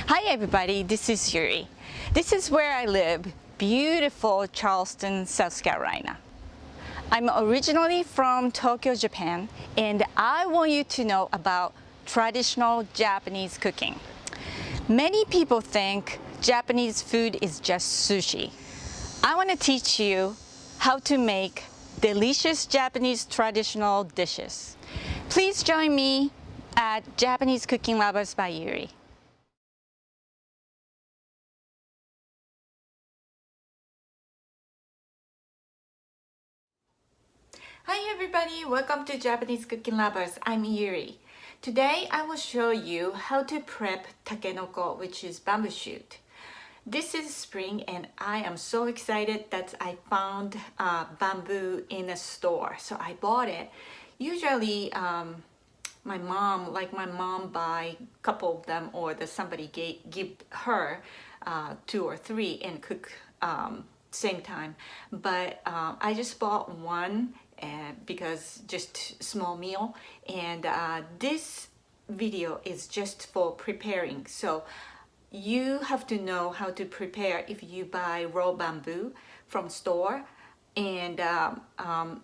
Hi everybody, this is Yuri. This is where I live, beautiful Charleston, South Carolina. I'm originally from Tokyo, Japan, and I want you to know about traditional Japanese cooking. Many people think Japanese food is just sushi. I want to teach you how to make delicious Japanese traditional dishes. Please join me at Japanese Cooking Lovers by Yuri. Hi everybody, welcome to Japanese Cooking Lovers. I'm Yuri. Today I will show you how to prep takenoko, which is bamboo shoot. This is spring and I am so excited that I found bamboo in a store. So I bought it. Usually my mom buy a couple of them, or somebody give her 2 or 3 and cook same time. But I just bought one because just small meal, and this video is just for preparing. So you have to know how to prepare if you buy raw bamboo from store. And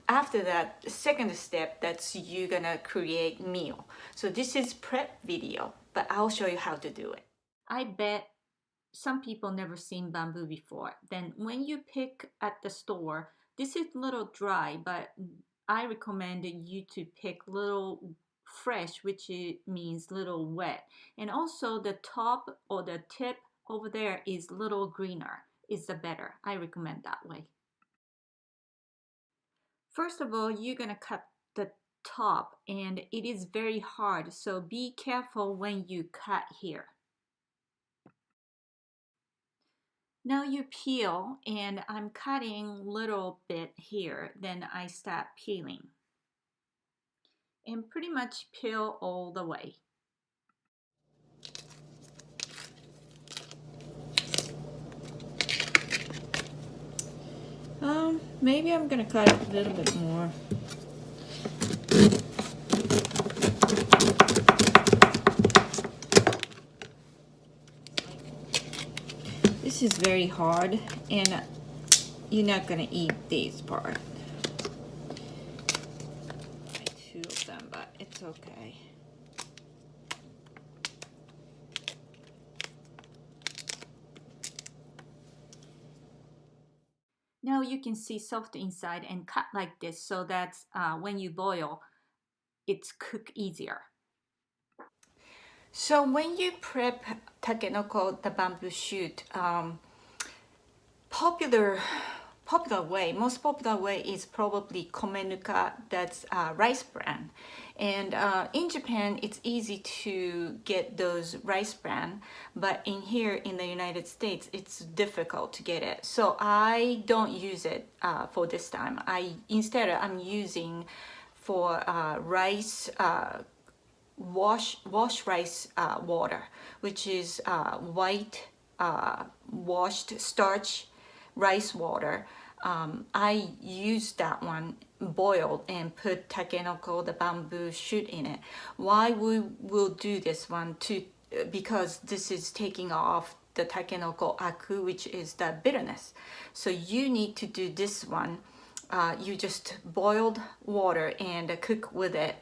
after that, second step, that's you gonna create meal. So this is prep video, but I'll show you how to do it. I bet some people never seen bamboo before. Then when you pick at the store, this is a little dry, but I recommend you to pick little fresh, which means little wet. And also the top or the tip over there is little greener, is the better. I recommend that way. First of all, you're gonna cut the top, and it is very hard, so be careful when you cut here. Now you peel, and I'm cutting little bit here, then I start peeling. And pretty much peel all the way. Maybe I'm gonna cut a little bit more. This is very hard, and you're not gonna eat this part. Like 2 of them, but it's okay. Now you can see soft inside and cut like this, so that when you boil, it's cook easier. So when you prep takenoko, the bamboo shoot, most popular way is probably komenuka, that's rice bran. And in Japan, it's easy to get those rice bran, but in here in the United States, it's difficult to get it. So I don't use it for this time. Instead, I'm using for rice, wash rice water, which is white washed starch rice water. I use that one boiled and put takenoko, the bamboo shoot, in it. Why we will do this one too? Because this is taking off the takenoko aku, which is the bitterness. So you need to do this one. You just boiled water and cook with it.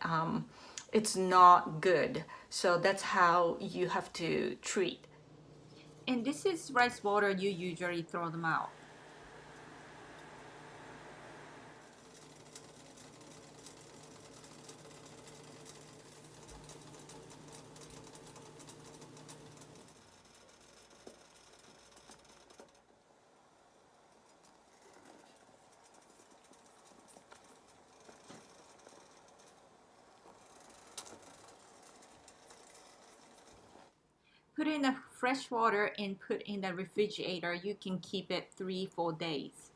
It's not good. So that's how you have to treat. And this is rice water, you usually throw them out. Put in the fresh water and put in the refrigerator. You can keep it 3-4 days.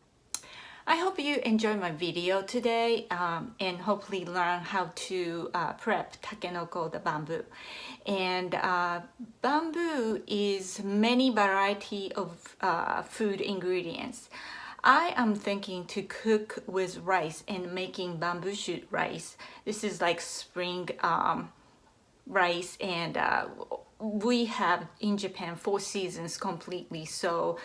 I hope you enjoyed my video today, and hopefully learn how to prep takenoko, the bamboo. And bamboo is many variety of food ingredients. I am thinking to cook with rice and making bamboo shoot rice. This is like spring rice, and we have in Japan 4 seasons completely, so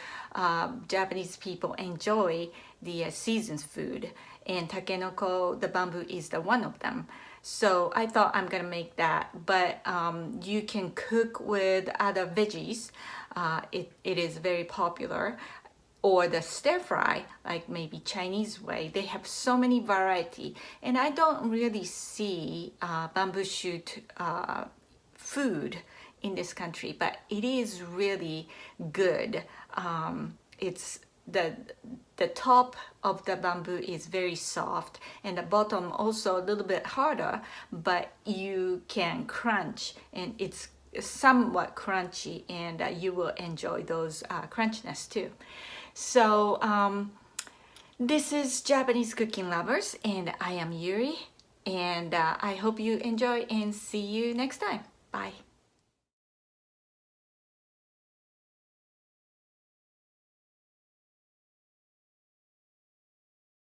Japanese people enjoy the seasons food, and takenoko, the bamboo, is the one of them. So I thought I'm gonna make that, but you can cook with other veggies. It is very popular. Or the stir fry, like maybe Chinese way. They have so many variety, and I don't really see bamboo shoot food in this country, but it is really good. It's the top of the bamboo is very soft, and the bottom also a little bit harder, but you can crunch, and it's somewhat crunchy, and you will enjoy those crunchiness too. So this is Japanese Cooking Lovers, and I am Yuri, and I hope you enjoy, and see you next time. Bye.